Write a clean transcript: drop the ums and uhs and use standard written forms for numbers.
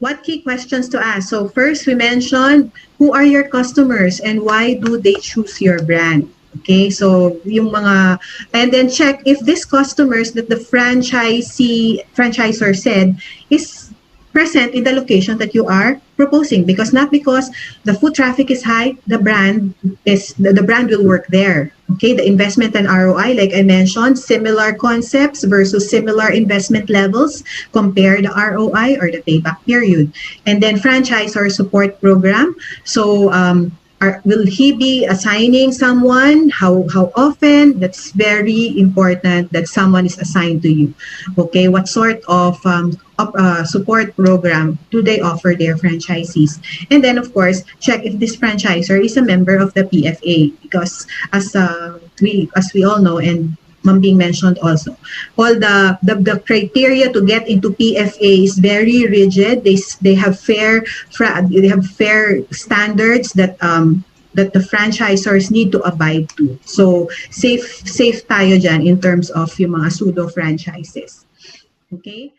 what key questions to ask? So first, we mentioned who are your customers and why do they choose your brand? Okay, so yung mga, and then check if these customers that the franchisor said is present in the location that you are proposing, because not because the foot traffic is high, the brand will work there. Okay, the investment and ROI, like I mentioned, similar concepts versus similar investment levels, compare the ROI or the payback period. And then franchisor support program. So will he be assigning someone? How often? That's very important that someone is assigned to you. Okay, what sort of support program do they offer their franchisees? And then, of course, check if this franchisor is a member of the PFA, because as we all know, and Ma'am Bing mentioned also, all the criteria to get into PFA is very rigid. They have fair standards that that the franchisors need to abide to. So safe tayo dyan in terms of yung mga pseudo franchises. Okay?